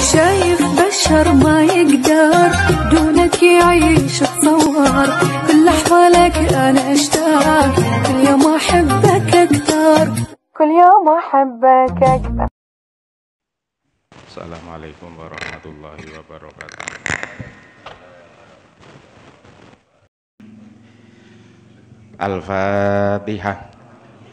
شايف بشر ما يقدر دونك يعيش تصور كل لحظة لك أنا أشتاق كل يوم أحبك أكثر كل يوم أحبك أكثر. Assalamualaikum warahmatullahi wabarakatuh. Al-Fatihah.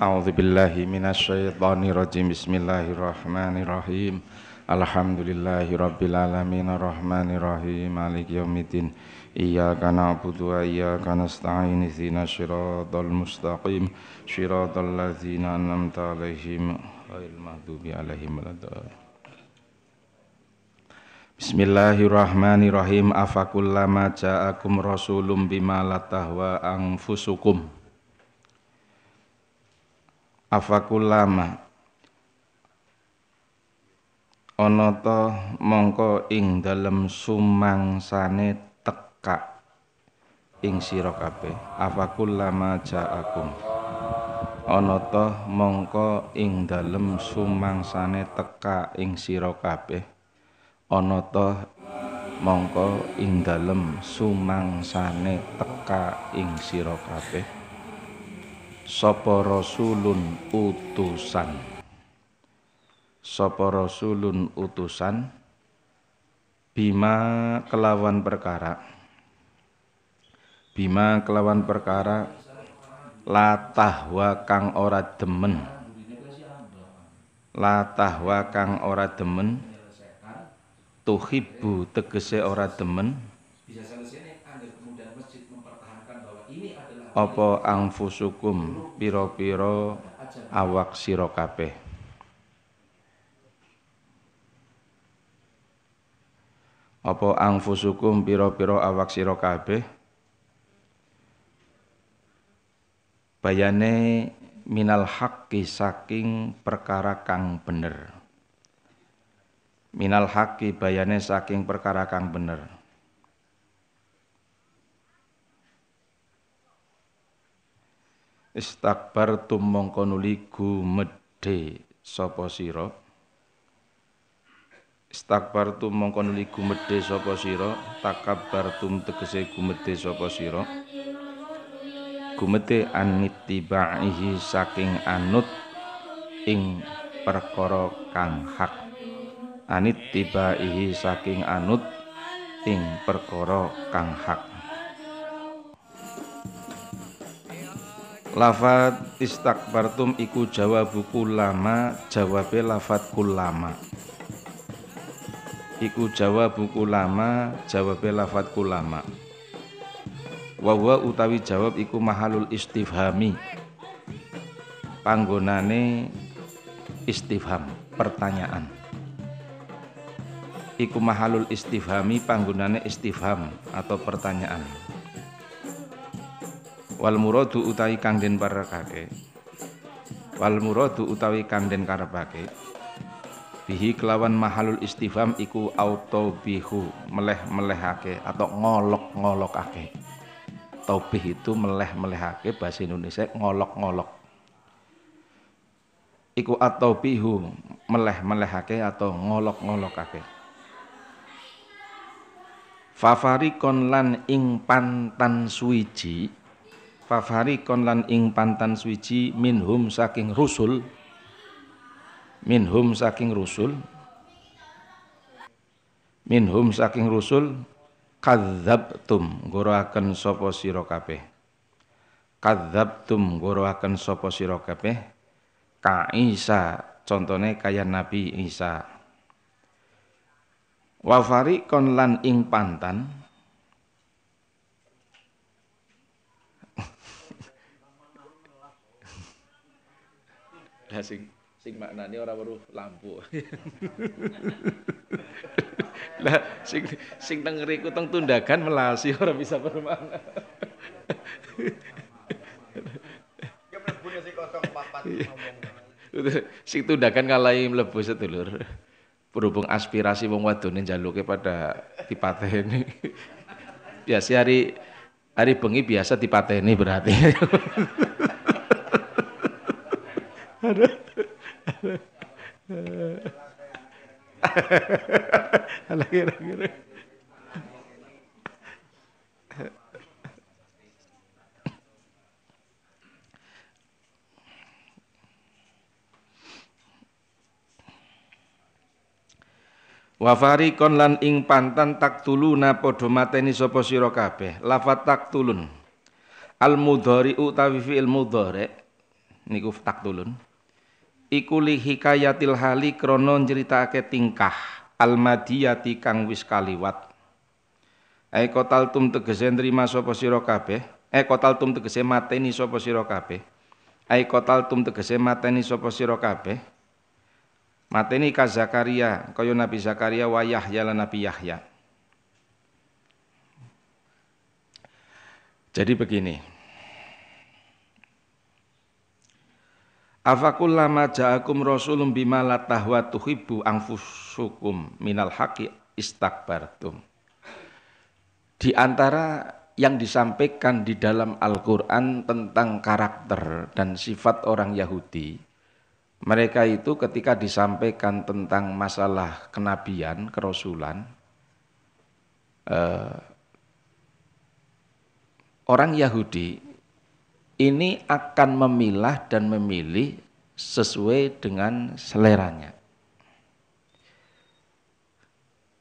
A'udzubillahi minasyaitonirrajim. Bismillahirrahmanirrahim. Alhamdulillahirabbil alamin arrahmanirrahim maliki yaumiddin. Iyyaka na'budu wa iyyaka nasta'in ihdinas siratal mustaqim siratal ladzina an'amta 'alaihim ghairil maghdubi 'alaihim waladdallin. Bismillahirrahmanirrahim. Afakullama ja'akum rasulun bima la tahwa anfusukum. Afakullama ana ta mongko ing dalem sumangsane teka ing sira kabeh. Afakullama ja'akum ana ta mongko ing dalem sumangsane teka ing sira kabeh. Ana ta mongko ing dalem sumangsane teka ing sira kabeh sapa rasulun utusan, sapa rasulun utusan bima kelawan perkara, bima kelawan perkara latahwa kang ora demen, latahwa kang ora demen tuhibbu tegese ora demen apa anfusukum pira-pira awak sira kabeh. Apa anfusukum pira-pira awak sira kabeh bayane minal haqqi saking perkara kang bener. Minal haqqi bayane saking perkara kang bener. Istakbartum mongko nuli gumedhe sapa sira. Istakbartum mongko nuli gumedhe sapa sira. Takabbartum tegese gumedhe sapa sira. Gumedhe anitibaihi saking anut ing perkara kang hak. Anit tibaihi saking anut ing perkara kang hak. Lafat istakbartum iku jawabu kullama, jawabe lafat kullama. Iku jawabu kullama, jawabe lafat kullama. Wa huwa utawi jawab iku mahalul istifhami. Panggonane istifham, pertanyaan. Iku mahalul istifhami, panggunane istifham atau pertanyaan. Wal muradu utawi kang den parekake, wal muradu utawi kang den karepake bihi kelawan mahalul istifham iku auto bihu, meleh-melehake atau ngolok-ngolokake. Taubih itu meleh-melehake, bahasa Indonesia ngolok-ngolok. Iku atau bihu, meleh-melehake atau ngolok-ngolokake. Fafarikon lan ing pantan suwiji, fafarikon lan ing pantan suwiji minhum saking rusul, minhum saking rusul, minhum saking rusul kadzabtum ngoroaken sapa sira kabeh. Kadzabtum ngoroaken sapa sira kabeh ka Isa, contone kaya Nabi Isa. Wa fariqon lan ing pantan lah sing maknane ora weruh lampu. Lah sing teng ngriku teng tundagan melasi ora bisa bermakna. Ya mlebune sing kosong papat ngomong. Sing tundagan kalahi mlebu sedulur. Berhubung aspirasi wong wadone njaluke pada dipateni. Biasa hari bengi biasa dipateni berarti. Kira-kira. Wa fariqon lan ing pantan taktuluna padha mateni sapa sira kabeh. Lafat taktulun. Al mudhari utawi fi'il mudhari niku taktulun. Iku li hikayatil hali krana nyritakake tingkah al madiyati kang wis kaliwat. Ai qataltum tegese nrima sapa sira kabeh. Qataltum tegese mateni sapa sira kabeh. Ai qataltum tegese mateni sapa sira kabeh. Mateni ka Zakaria, kaya Nabi Zakaria wa Yahya lan Nabi Yahya. Jadi begini. Afakullama ja'akum rasulun bima la tahwa tuhibbu anfusukum minal haqqi istakbartum. Di antara yang disampaikan di dalam Al-Qur'an tentang karakter dan sifat orang Yahudi, mereka itu ketika disampaikan tentang masalah kenabian, kerasulan, orang Yahudi ini akan memilah dan memilih sesuai dengan seleranya.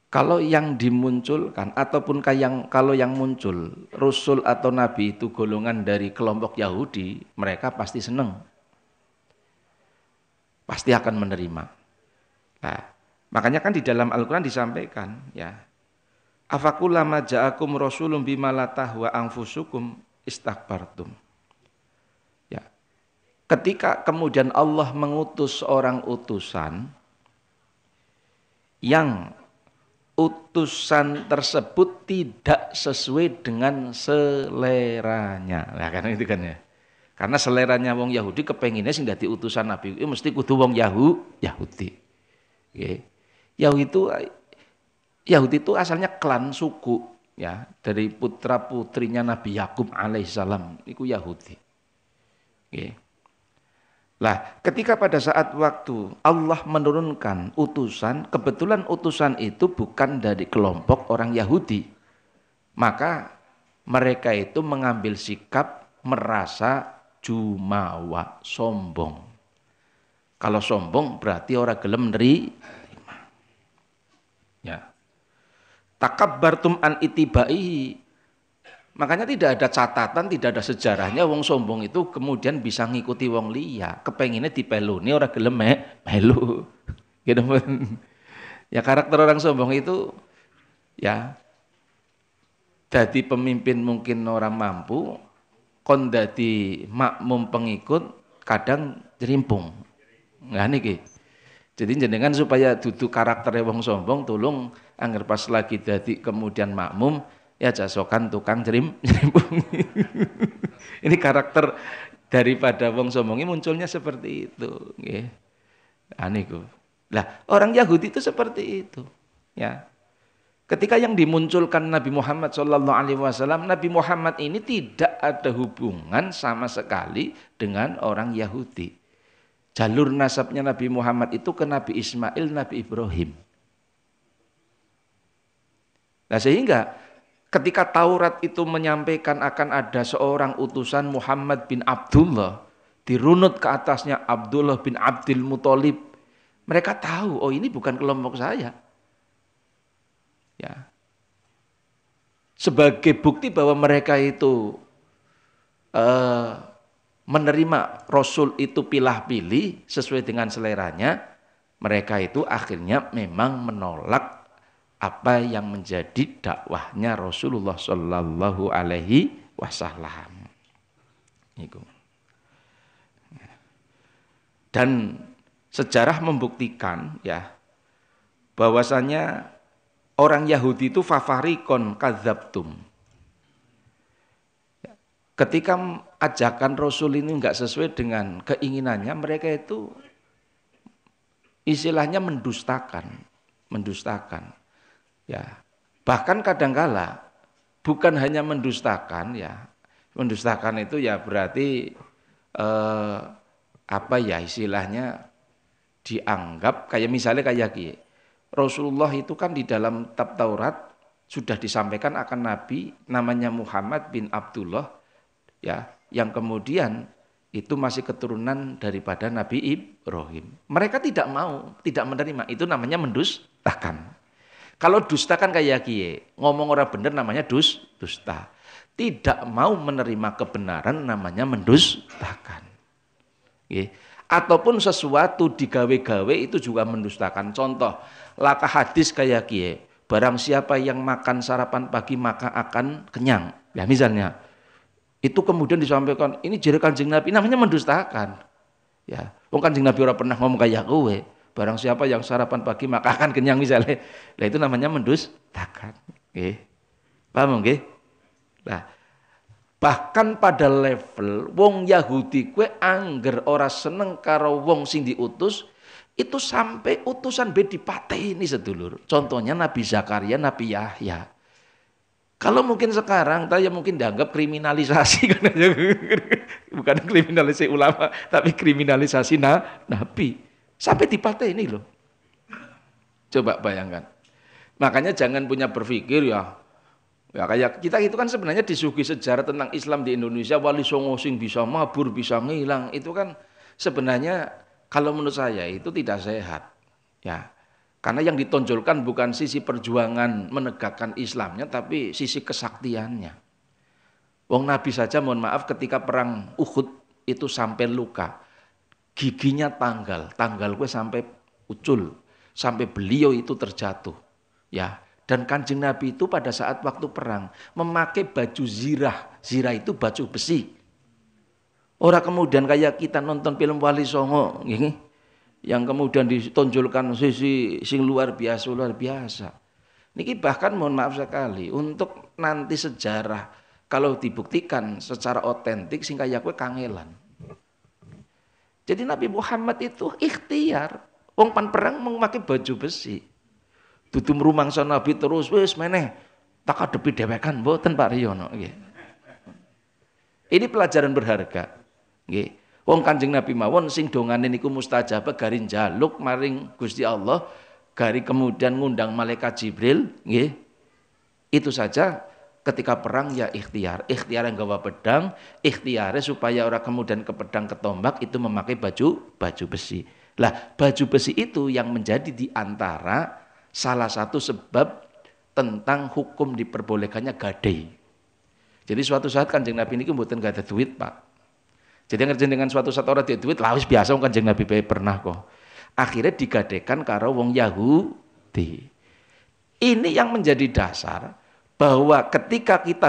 Kalau yang dimunculkan ataupun kalau yang muncul Rasul atau Nabi itu golongan dari kelompok Yahudi, mereka pasti senang. Pasti akan menerima. Nah, makanya kan di dalam Al-Quran disampaikan, ya, afakullama ja'akum rasulun bima la tahwa anfusukum istakbartum. Ya, ketika kemudian Allah mengutus orang utusan, yang utusan tersebut tidak sesuai dengan seleranya. Nah, karena itu kan ya. Karena seleranya wong Yahudi kepenginnya sing dadi utusan Nabi itu mesti kudu wong Yahudi. Okay. Yahudi itu asalnya klan suku, ya, dari putra-putrinya Nabi Yakub alaihissalam itu Yahudi. Okay. Lah, ketika pada saat waktu Allah menurunkan utusan, kebetulan utusan itu bukan dari kelompok orang Yahudi. Maka mereka itu mengambil sikap merasa jumawa, sombong. Kalau sombong berarti orang gelem nerima. Ya. Takabbartum an itibai. Makanya tidak ada catatan, tidak ada sejarahnya wong sombong itu kemudian bisa ngikuti wong liya. Kepenginnya dipeluni orang gelem melu. Gitu. Ya karakter orang sombong itu ya jadi pemimpin mungkin orang mampu, kon dadi makmum pengikut kadang jerimpung. Nah niki. Jadi jenengan supaya dudu karaktere wong sombong tolong angger pas lagi dadi kemudian makmum ya jasokan tukang jerimpung. Ini karakter daripada wong sombong ini munculnya seperti itu, nggih. Nah niku. Lah orang Yahudi itu seperti itu, ya. Ketika yang dimunculkan Nabi Muhammad SAW, Nabi Muhammad ini tidak ada hubungan sama sekali dengan orang Yahudi. Jalur nasabnya Nabi Muhammad itu ke Nabi Ismail, Nabi Ibrahim. Nah sehingga ketika Taurat itu menyampaikan akan ada seorang utusan Muhammad bin Abdullah, dirunut ke atasnya Abdullah bin Abdul Muthalib, mereka tahu, oh ini bukan kelompok saya. Ya. Sebagai bukti bahwa mereka itu menerima Rasul itu pilih-pilih sesuai dengan seleranya, mereka itu akhirnya memang menolak apa yang menjadi dakwahnya Rasulullah Shallallahu Alaihi Wasallam. Dan sejarah membuktikan ya bahwasanya orang Yahudi itu fafarikon kadzabtum. Ketika ajakan Rasul ini enggak sesuai dengan keinginannya, mereka itu istilahnya mendustakan. Ya. Bahkan kadangkala bukan hanya mendustakan ya. Mendustakan itu ya berarti apa ya istilahnya dianggap kayak misalnya kayak gini. Rasulullah itu kan di dalam kitab Taurat sudah disampaikan akan nabi namanya Muhammad bin Abdullah, ya, yang kemudian itu masih keturunan daripada Nabi Ibrahim. Mereka tidak mau, tidak menerima. Itu namanya mendustakan. Kalau dusta kan kayak kie, ngomong orang bener namanya dusta. Tidak mau menerima kebenaran namanya mendustakan. Ataupun sesuatu digawe-gawe itu juga mendustakan. Contoh, laka hadis kayak kie, barang siapa yang makan sarapan pagi maka akan kenyang. Ya misalnya, itu kemudian disampaikan, ini jari Kanjeng Nabi, namanya mendustakan. Ya, wong Kanjeng Nabi ora pernah ngomong kayak kowe. Barang siapa yang sarapan pagi maka akan kenyang misalnya. Nah itu namanya mendustakan. Nggih. Paham nggih? Nah, bahkan pada level wong Yahudi kue angger ora seneng karo wong sing diutus, itu sampai utusan be dipateni sedulur. Contohnya Nabi Zakaria, Nabi Yahya. Kalau mungkin sekarang, saya mungkin dianggap kriminalisasi, bukan kriminalisasi ulama, tapi kriminalisasi nabi. Sampai dipateni loh. Coba bayangkan. Makanya jangan punya berpikir ya kayak kita itu kan sebenarnya disuguhi sejarah tentang Islam di Indonesia, Wali Songo sing bisa mabur, bisa ngilang. Itu kan sebenarnya kalau menurut saya itu tidak sehat. Ya. Karena yang ditonjolkan bukan sisi perjuangan menegakkan Islamnya, tapi sisi kesaktiannya. Wong Nabi saja mohon maaf ketika perang Uhud itu sampai luka. Giginya tanggal gue sampai ucul. Sampai beliau itu terjatuh. Ya, dan Kanjeng Nabi itu pada saat waktu perang memakai baju zirah. Zirah itu baju besi. Orang kemudian kayak kita nonton film Wali Songo, gini. Yang kemudian ditonjolkan sisi sing luar biasa. Niki bahkan mohon maaf sekali untuk nanti sejarah kalau dibuktikan secara otentik sing kaya kowe kangelan. Jadi Nabi Muhammad itu ikhtiar, wong pan perang memakai baju besi. Dudu rumangsa Nabi terus wis meneh tak adepi dhewekan mboten Pak Riyono nggih. Ini pelajaran berharga. Nggih. Wong Kanjeng Nabi mawon sing dongane niku mustajab gari njaluk maring Gusti Allah, gari kemudian ngundang malaikat Jibril, nggih. Itu saja ketika perang ya ikhtiar yang gawa pedang, ikhtiare supaya orang kemudian ke pedang ke tombak itu memakai baju besi. Lah, baju besi itu yang menjadi di antara salah satu sebab tentang hukum diperbolehkannya gadai. Jadi suatu saat Kanjeng Nabi niku mboten gak ada duit, Pak. Jadi ngerjain dengan suatu saat orang dia duit, lawis biasa wong Kanjeng Nabi pernah kok. Akhirnya digadekan karo wong Yahudi. Ini yang menjadi dasar bahwa ketika kita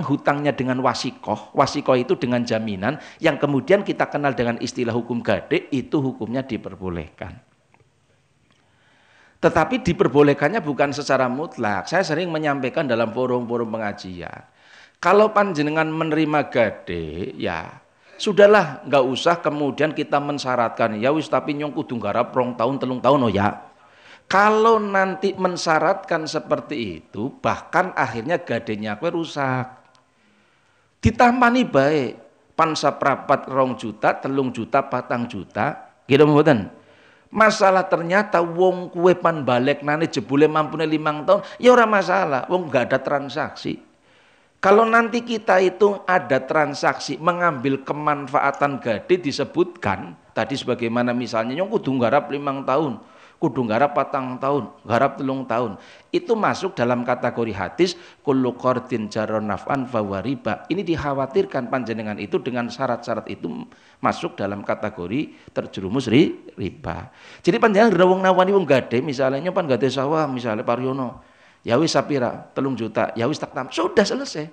hutangnya dengan wasikoh itu dengan jaminan, yang kemudian kita kenal dengan istilah hukum gade, itu hukumnya diperbolehkan. Tetapi diperbolehkannya bukan secara mutlak. Saya sering menyampaikan dalam forum-forum pengajian. Kalau panjenengan menerima gade, ya sudahlah, nggak usah kemudian kita mensyaratkan ya wis tapi nyong kudu nggarap 2 tahun 3 tahun oh ya. Kalau nanti mensyaratkan seperti itu, bahkan akhirnya gadenya kowe rusak. Ditampani baik, pan saprapat 2 juta, 3 juta, 4 juta, gitu mboten. Masalah ternyata wong kue pan balik nane jebule mampune 5 tahun, ya ora masalah, wong nggak ada transaksi. Kalau nanti kita itu ada transaksi mengambil kemanfaatan gade disebutkan tadi sebagaimana misalnya nyong kudu nggarap 5 tahun, kudu nggarap 4 tahun, nggarap 3 tahun. Itu masuk dalam kategori hadis kullu qardin jarra naf'an fahuwa riba. Ini dikhawatirkan panjenengan itu dengan syarat-syarat itu masuk dalam kategori terjerumus riba. Jadi panjenengan wong nawani wong gade misalnya pan gade sawah misalnya Paryono. Ya wis sapira 3 juta, ya wis tak tam. Sudah selesai.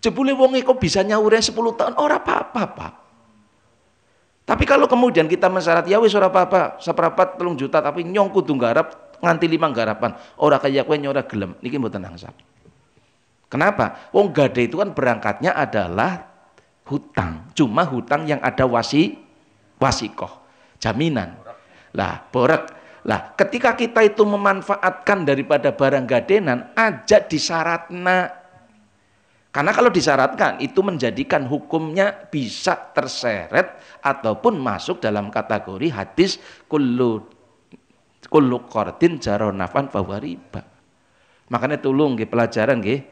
Jebule wong kok bisa nyaure 10 tahun ora apa-apa, Pak. Tapi kalau kemudian kita mensyarat ya wis ora apa-apa, seprapat 3 juta tapi nyong kudu nggarap nganti 5 garapan. Ora kaya kowe nyora gelem. Niki mboten angsal. Kenapa? Wong gade itu kan berangkatnya adalah hutang. Cuma hutang yang ada wasikoh, jaminan. Lah, borek. Lah, ketika kita itu memanfaatkan daripada barang gadenan, aja disyaratna. Karena kalau disyaratkan, itu menjadikan hukumnya bisa terseret ataupun masuk dalam kategori hadis kullu kullu qardin jaro nafan fahuwa riba. Makanya tulung nggih pelajaran nggih.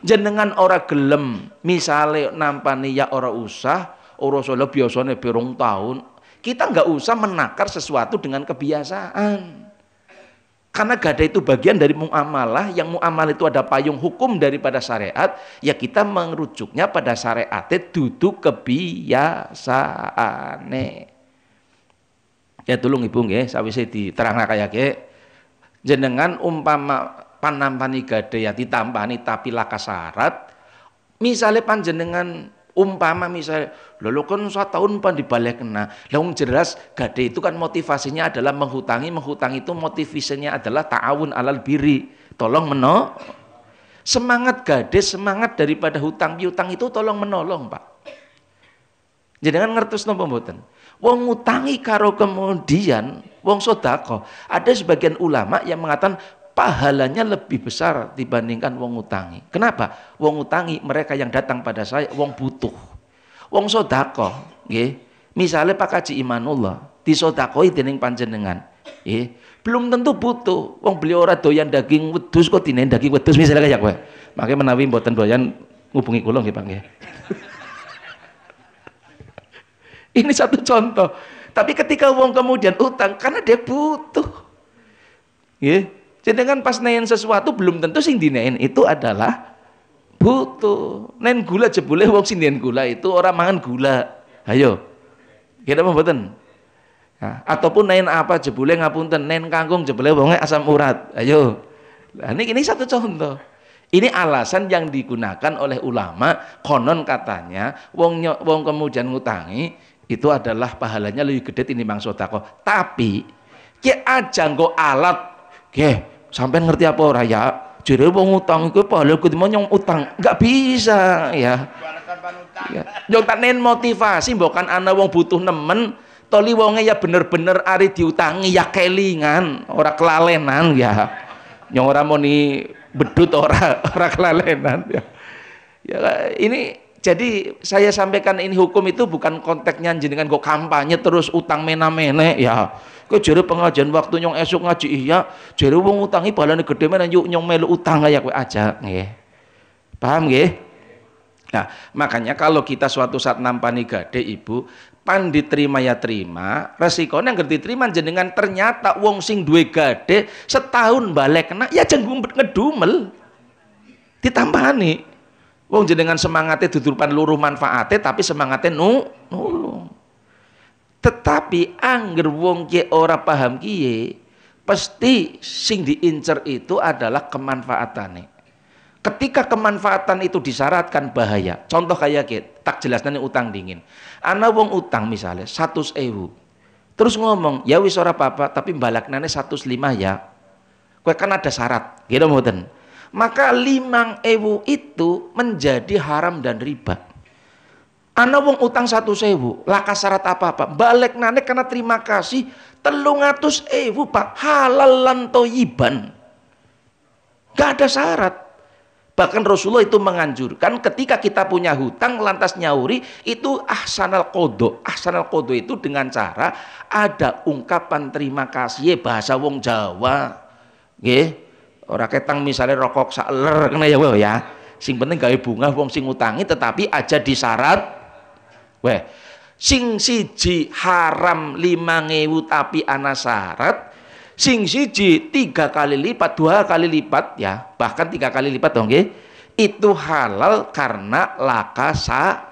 Jenengan ora gelem misale nampani ya ora usah, ora solo biasane berong tahun. Kita nggak usah menakar sesuatu dengan kebiasaan. Karena gada itu bagian dari muamalah, yang muamalah itu ada payung hukum daripada syariat, ya kita merujuknya pada syariat duduk kebiasaane. Ya tulung ibu nggih, sawise diterangna kaya ge, jenengan umpama panampani gada ya ditampani tapi laka syarat, misalnya panjenengan umpama misalnya lho kan 1 tahun pan dibalik kena. Lah jelas gade itu kan motivasinya adalah menghutangi itu motivasinya adalah ta'awun alal birri, tolong menolong. Semangat gade, semangat daripada hutang piutang itu tolong menolong, Pak. Jenengan ngertos napa mboten? Wong ngutangi karo kemudian wong sedekah. Ada sebagian ulama yang mengatakan pahalanya lebih besar dibandingkan wong ngutangi. Kenapa? Wong ngutangi mereka yang datang pada saya wong butuh. Wong sedekah, nggih. Misale Pak Haji Imanullah disedekahi dening panjenengan, nggih. Belum tentu butuh. Wong beliau ora doyan daging wedhus kok dinen daging wedhus misalnya kaya kowe. Makanya menawi mboten doyan ngubungi kula nggih, Pak nggih. Ini satu contoh. Tapi ketika wong kemudian utang karena dia butuh. Nggih. Jenengan pas nenen sesuatu belum tentu sing dinen itu adalah butuh. Nen gula jebule wong sing nen gula itu orang mangan gula. Ayo. Kira apa mboten? Nah, ataupun nen apa jebule ngapunten nen kangkung jebule wonge asam urat. Ayo. Nah, ini satu contoh. Ini alasan yang digunakan oleh ulama, konon katanya wong kemudian ngutangi itu adalah pahalanya lebih gede tinimbang sedekah. Tapi ki aja nggo alat, nggih, sampean ngerti apa ora ya? Jere wong utang iku pahala kudu nyong utang. Enggak bisa ya. Yo tak nen motivasi mbokan ana wong butuh nemen, toli wonge ya bener-bener ari diutangi ya kelingan, ora kelalenan ya. Nyong ora muni bedut ora kelalenan ya. Ya ini jadi saya sampaikan ini hukum itu bukan konteksnya jenengan kok kampanye terus utang mena-mene ya. Kok jare pengajian waktu nyong esuk ngaji iya, jare wong utangi balane gede men yuk nyong melu utang kaya kowe aja nggih. Paham nggih? Nah, makanya kalau kita suatu saat nampani gade Ibu, pan diterima ya terima, resikonya ngerti terima jenengan ternyata wong sing duwe gade setahun balik kena ya jenggung ngedumel. Ditampani. Wong jenengan semangatnya dudupan luruh manfaatnya tapi semangatnya nulung. Tetapi angger wong ki ora paham kiye, pasti sing diincer itu adalah kemanfaatannya. Ketika kemanfaatan itu disyaratkan bahaya. Contoh kayak gitu, tak jelasnya utang dingin. Ana wong utang misalnya 100.000. Terus ngomong, ya wis ora apa-apa tapi balaknane 105 ya. Kowe kan ada syarat, gitu mboten. Maka 5.000 itu menjadi haram dan riba. Ana wong utang 100.000, laka syarat apa-apa, balik nane karena terima kasih 300.000 Pak, halal lan toyiban. Gak ada syarat. Bahkan Rasulullah itu menganjurkan ketika kita punya hutang lantas nyauri itu ahsanal qadha. Ahsanal qadha itu dengan cara ada ungkapan terima kasih bahasa wong Jawa. Nggih. Ora ketang misalnya rokok saler kena ya. Sing penting gawe bunga wong sing ngutangi tetapi aja disyarat. Weh. Sing siji haram 5.000 tapi ana syarat. Sing siji 3 kali lipat, 2 kali lipat ya, bahkan 3 kali lipat dong nggih. Itu halal karena lakasa.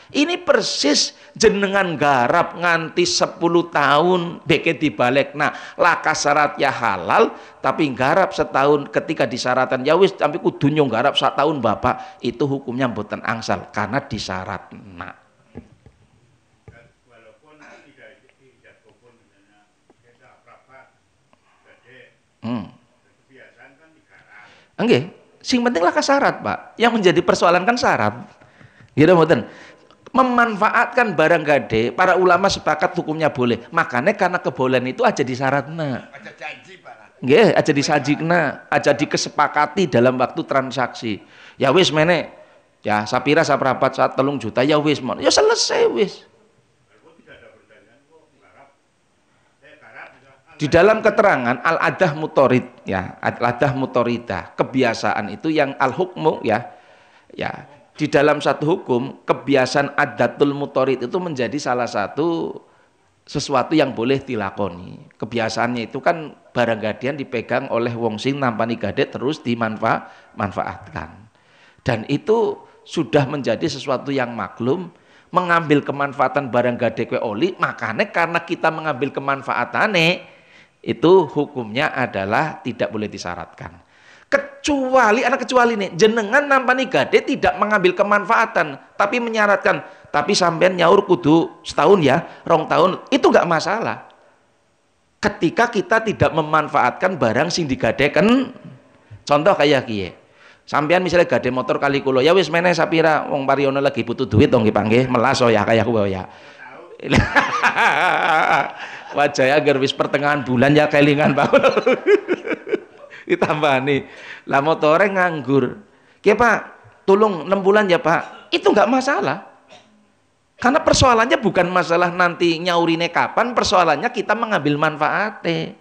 Ini persis jenengan garap nganti 10 tahun beke dibalik. Nah, laka syarat ya halal tapi garap setahun ketika disyaratkan ya wis sampai kudu nyong garap 1 tahun Bapak, itu hukumnya mboten angsal karena disyarat. Nah, walaupun tidak kupon misalnya kita berapa kebiasaan kan digarap. Nggih, sing penting laka syarat, Pak. Yang menjadi persoalan kan syarat. Gitu mboten. Memanfaatkan barang gade, para ulama sepakat hukumnya boleh. Makanya karena kebolehan itu aja disyaratna. Aja janji, Pak. Nggih, aja disajikna, aja dikesepakati dalam waktu transaksi. Ya wis mene. Ya, sapira saprapat saat 3 juta ya wis mon. Ya selesai wis. Di dalam keterangan al-adah mutorid ya, al-adah mutoridah, kebiasaan itu yang al-hukmu ya. Ya, di dalam satu hukum kebiasaan adatul mutorid itu menjadi salah satu sesuatu yang boleh dilakoni. Kebiasaannya itu kan barang gadian dipegang oleh wong sing nampani gade terus dimanfaatkan. Dan itu sudah menjadi sesuatu yang maklum. Mengambil kemanfaatan barang gade kue oli, makanya karena kita mengambil kemanfaatannya itu hukumnya adalah tidak boleh disyaratkan. Kecuali nih jenengan nampani gade tidak mengambil kemanfaatan tapi menyaratkan, tapi sampean nyaur kudu setahun ya, 2 tahun, itu nggak masalah. Ketika kita tidak memanfaatkan barang sing digadeken, contoh kayak kiye. Sampean misalnya gade motor kali kulo, ya wis meneh sapira wong Pariono lagi butuh duit dong dipanggih, melas oh ya kayak aku ya. Wajahnya agar wis pertengahan bulan ya kelingan Pak. Ditambani. Lah motore nganggur. Ki Pak, tolong 6 bulan ya Pak. Itu enggak masalah. Karena persoalannya bukan masalah nanti nyaurine kapan, persoalannya kita mengambil manfaatnya.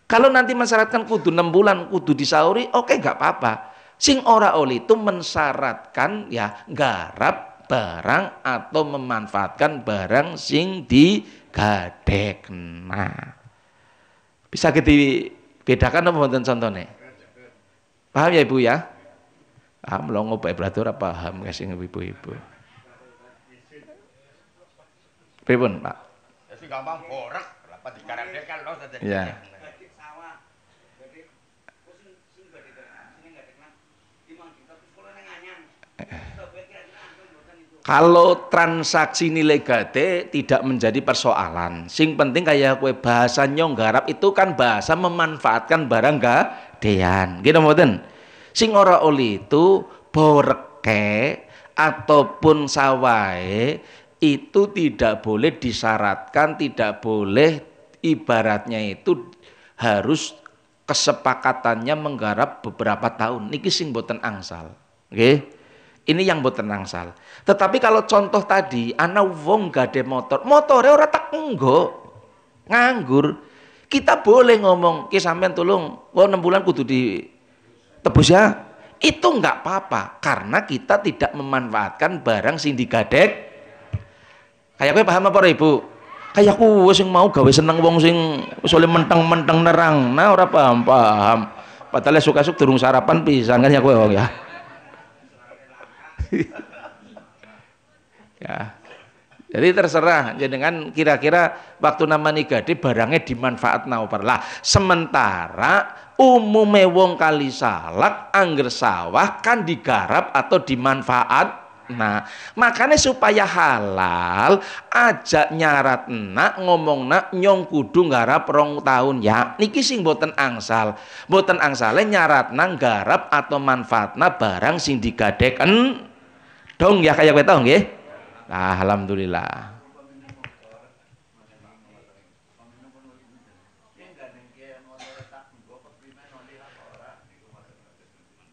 Kalau nanti mensyaratkan kudu 6 bulan kudu disauri, oke enggak apa-apa. Sing ora oli itu mensyaratkan ya garap barang atau memanfaatkan barang sing digadekna. Bisa dibedakan apa mboten contone? Paham ya Ibu ya? Paham lho ngobak berarti ora paham guys sing ibu-ibu. Pripun, Pak? Ya sing gampang borek, apa dikarenakan lho tadi. Ya. Kalau transaksi nilai gade tidak menjadi persoalan. Sing penting kayak kue bahasa nyong garap itu kan bahasa memanfaatkan barang gadean. Gitu mboten. Sing ora oli itu boreke ataupun sawahe itu tidak boleh disyaratkan, tidak boleh ibaratnya itu harus kesepakatannya menggarap beberapa tahun. Niki sing boten angsal. Nggih. Ini yang boten angsal. Tetapi kalau contoh tadi, ana wong gade motor, motore ora tak nganggur. Kita boleh ngomong, ki sampean tolong, 6 bulan kudu ditebus ya. Itu enggak apa-apa karena kita tidak memanfaatkan barang sing digadek. Kayak kowe paham apa Ibu? Kayak aku sing mau gawe seneng wong sing wis oleh menteng-menteng nerang. Nah ora paham. Padahal suka-suka durung sarapan pisan kan ya kowe wong ya. Ya. Jadi terserah jenengan kira-kira waktu namanya gade barangnya dimanfaat naupar lah. Sementara umume wong kali salak angger sawah kan digarap atau dimanfaat. Nah, makanya supaya halal ajak nyarat nak ngomong nak nyong kudu nggarap 2 tahun ya. Niki sing boten angsal. Boten angsale nyarat nang garap atau manfaatna barang sing digadeken dong ya kayak kowe tau nggih. Nah, alhamdulillah.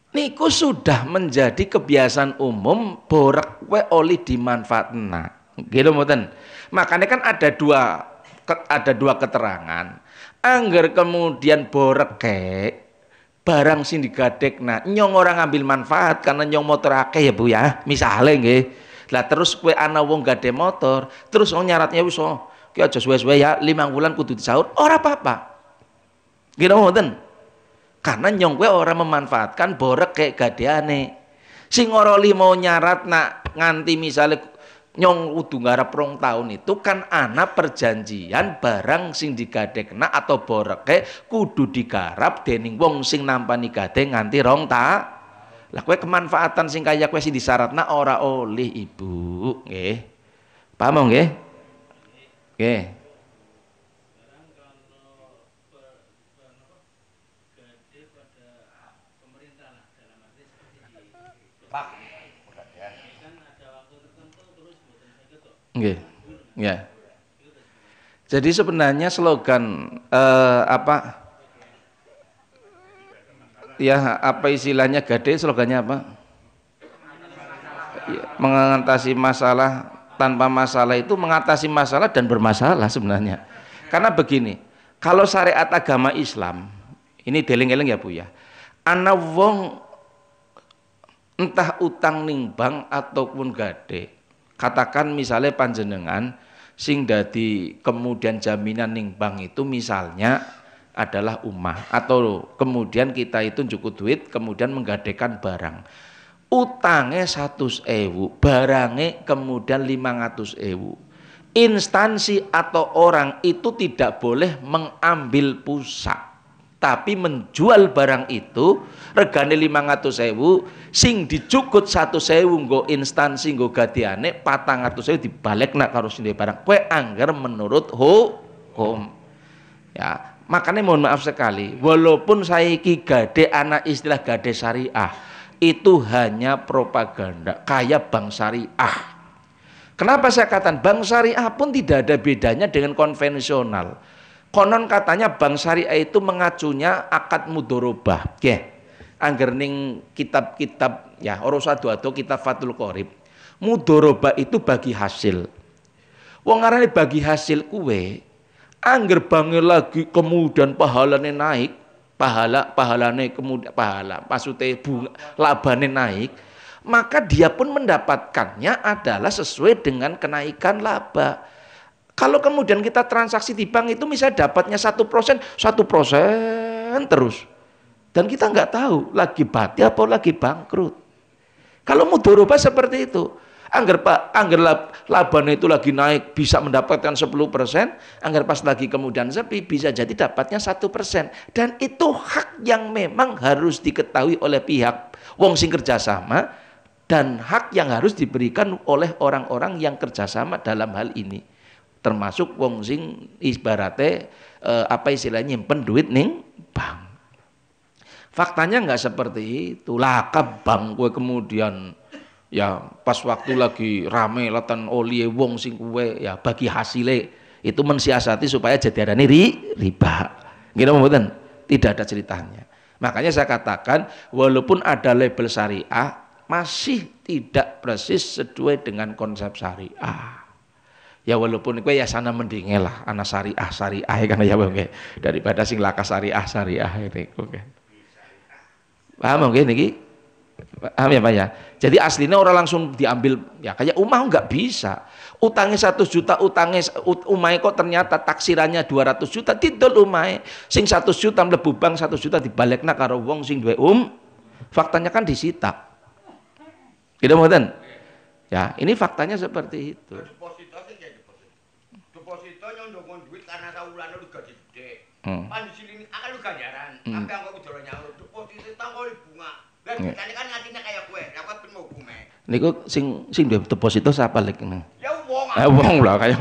Niku sudah menjadi kebiasaan umum borek we oli dimanfaatna. Gitu mboten. Makanya kan ada dua keterangan. Angger kemudian boreke barang sing digadekna nyong orang ngambil manfaat karena nyong motor akeh ya Bu ya. Misale nggih. Lah terus kowe ana wong gade motor, terus wong nyaratnya wis ki aja suwe-suwe ya 5 bulan kudu disaur, ora apa-apa. Gitu mboten. Karena nyong kowe ora memanfaatkan borek kayak gadeane. Sing ora mau nyarat nak nganti misale nyong kudu ngarep 2 tahun itu kan ana perjanjian barang sing digadekna atau boreke kudu digarap dening wong sing nampani gade nganti 2 tahun. Lah kowe kemanfaatan sing kaya kowe sing disyaratna ora oleh Ibu, nggih. Paham nggih? Nggih. Nggih. Ya. Jadi sebenarnya slogan apa istilahnya gade slogannya apa? Ya, mengatasi masalah tanpa masalah itu mengatasi masalah dan bermasalah sebenarnya. Karena begini, Kalau syariat agama Islam, ini deling-eling ya Bu ya. Ana wong entah utang ning bank ataupun gade. Katakan misalnya panjenengan sing dadi kemudian jaminan ning bank itu misalnya adalah umah, atau kemudian kita itu cukup duit kemudian menggadekan barang. Utangnya 100.000, barangnya kemudian 500.000. Instansi atau orang itu tidak boleh mengambil pusat, tapi menjual barang itu regane 500.000, sing dicukut 100.000 nggo instansi nggo gadiane 400.000 dibalik nak karo sing barang. Kowe angger menurut hukum. Ya, makanya mohon maaf sekali, walaupun saiki gade anak istilah gade syariah, itu hanya propaganda kayak bank syariah. Kenapa saya katakan bank syariah pun tidak ada bedanya dengan konvensional. Konon katanya bank syariah itu mengacunya akad mudorobah. Angger ning kitab-kitab ya Orosadu atau kitab Fathul Qorib. Mudorobah itu bagi hasil. Wong ngarani bagi hasil kuwe, angger bange lagi kemudian pahalane naik, pahalane kemudian pahala, maksudnya labane naik, maka dia pun mendapatkannya adalah sesuai dengan kenaikan laba. Kalau kemudian kita transaksi di bank itu misalnya dapatnya 1%, 1% terus. Dan kita nggak tahu lagi bati apa lagi bangkrut. Kalau mudorobah seperti itu, angger labanya itu lagi naik bisa mendapatkan 10%, angger pas lagi kemudian sepi bisa jadi dapatnya 1%. Dan itu hak yang memang harus diketahui oleh pihak wong sing kerjasama, dan hak yang harus diberikan oleh orang-orang yang kerjasama dalam hal ini, termasuk wong sing ibaratnya apa istilahnya nyimpen duit ning bank. Faktanya nggak seperti itu. Laka bank gue kemudian ya pas waktu lagi rame latan oli wong sing kuwe ya bagi hasilnya itu mensiasati supaya jadiane riba. Gitu mboten? Tidak ada ceritanya. Makanya saya katakan walaupun ada label syariah masih tidak persis sesuai dengan konsep syariah. Ya walaupun kowe ya sana mendinge lah ana syariah kan ya wong daripada sing laka syariah ini oke. Paham mungkin niki? Paham ya Pak ya? Jadi aslinya orang langsung diambil ya kayak umah nggak bisa. Utangnya 100 juta, utangnya umai kok ternyata taksirannya 200 juta, tidol umai. Sing 100 juta mlebu bank 100 juta dibalekna karo wong sing duwe faktanya kan disita. Gitu mboten? Ya, ini faktanya seperti itu. Deposito sing ya deposito nyondongon duit karena saulane lu gede. Pan di sini akan lu ganjaran. Tapi angko widoro nyaur deposito tanggo bunga. Lah ditane kan ngatine kaya kowe, lah kowe ben mau hukume. Niku sing duwe deposito sapa lek nang? Ya wong. Wong lah kaya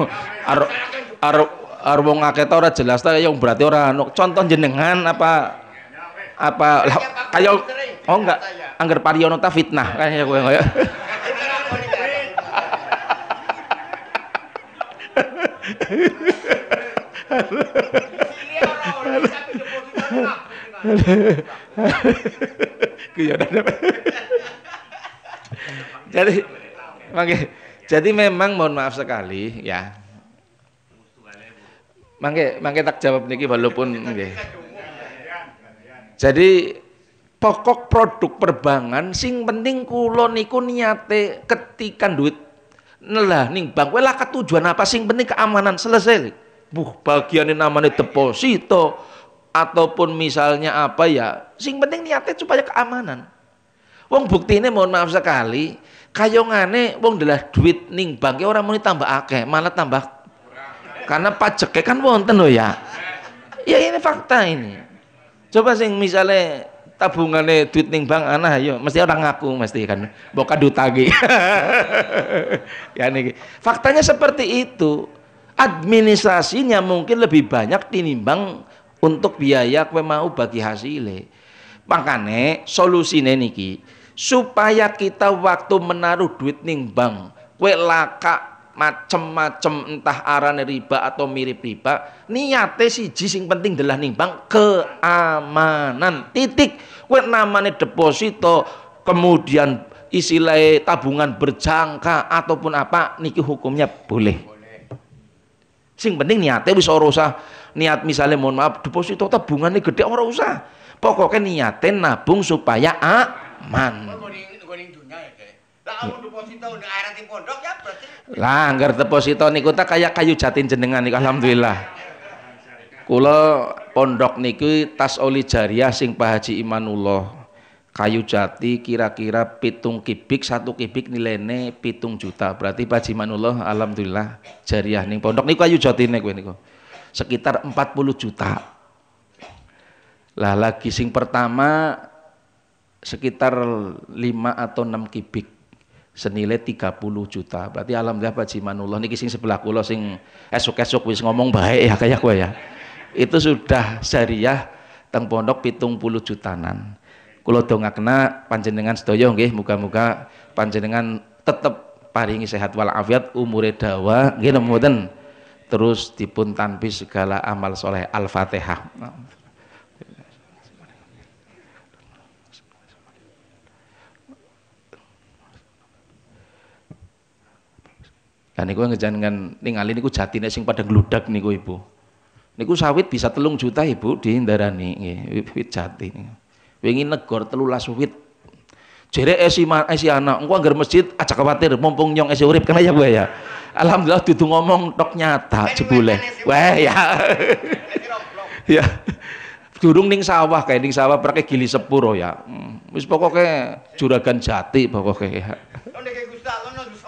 arep wong akeh ta ora jelas ta yang berarti ora contoh jenengan apa kaya oh enggak angger Pariono ta fitnah kaya kowe kaya jadi memang mohon maaf sekali ya. Mangke tak jawab niki walaupun nggih. Jadi pokok produk perbankan sing penting kula niku niate ketika duit nelah ning bank kowe lah tujuan apa sing penting keamanan selesai. Bagiane namanya deposito ataupun misalnya apa ya, sing penting niatnya supaya keamanan. Wong buktine mohon maaf sekali, kayongane wong ndelah duit ning bank ora muni tambah akeh, malah tambah karena pajaknya kan wonten lho ya. Ya ini fakta ini. Coba sing misalnya tabungannya duit ning bank ana ayo mesti orang ngaku mesti kan mbok kadut tagi. Ya niki. Faktanya seperti itu. Administrasinya mungkin lebih banyak tinimbang untuk biaya kowe mau bagi hasilnya. Makanya solusine niki supaya kita waktu menaruh duit ning bank kowe laka macem-macem entah arane riba atau mirip riba, niate siji sing penting adalah ning bank keamanan. Titik. Kowe namanya deposito kemudian istilahnya tabungan berjangka ataupun apa niki hukumnya boleh. Sing penting niate wis ora usah niat misalnya mohon maaf deposito tabungannya gede ora usah. Pokoknya niatin nabung supaya aman. Lah anggar deposito niku ta kayak kayu jati jenengan niku alhamdulillah. Kula pondok niku tas oli jariah sing Pak Haji Imanullah. Kayu jati kira-kira 7 kubik, 1 kubik nilainya 7 juta. Berarti Pak Haji Imanullah alhamdulillah jariah ning pondok niku kayu jatine kowe niku. Sekitar 40 juta. Lah lagi sing pertama sekitar 5 atau 6 kubik senilai 30 juta. Berarti alhamdulillah Pak Haji Imanullah niki sing sebelah kula sing esuk-esuk wis ngomong baik ya kayak kowe ya. Itu sudah jariah teng pondok 70 jutanan. Kula dongakna panjenengan sedaya nggih muga-muga panjenengan tetep paringi sehat walafiat umure dawa nggih mboten. Terus dipun tanpi segala amal soleh. Al-Fatihah. Lah niku ngejangan ningali niku jatine sing pada gludak niku Ibu. Niku sawit bisa 3 juta Ibu diindarani nggih, wit jati niku. Wingi negor 13 wit. Jere esi anak, engko anggar masjid aja khawatir mumpung nyong esi urip kena ya gue ya. Alhamdulillah dudu ngomong tok nyata jebule. Wah ya. Ya. Durung ning sawah kae ning sawah prake gili sepuro ya. Wis pokoke juragan jati pokoke ya.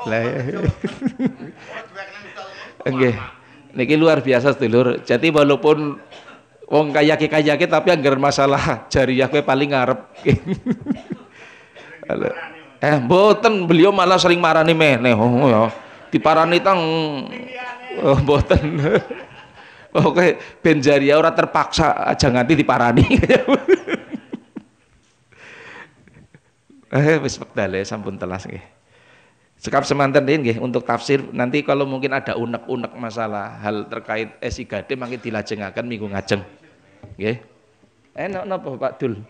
Lah. Nggih. Niki luar biasa sedulur. Jadi walaupun wong kaya-kaya tapi anggar masalah jariah kowe paling ngarep. Mboten beliau malah sering marani meneh. Oh ya. Diparani tang mboten. Oke, ben jariah ora terpaksa aja nganti diparani. Wis wektale sampun telas nggih. Sekap semanten nggih untuk tafsir nanti kalau mungkin ada unek-unek masalah hal terkait esi gade mangke dilajengaken minggu ngajeng. Nggih. Enak napa Pak Dul?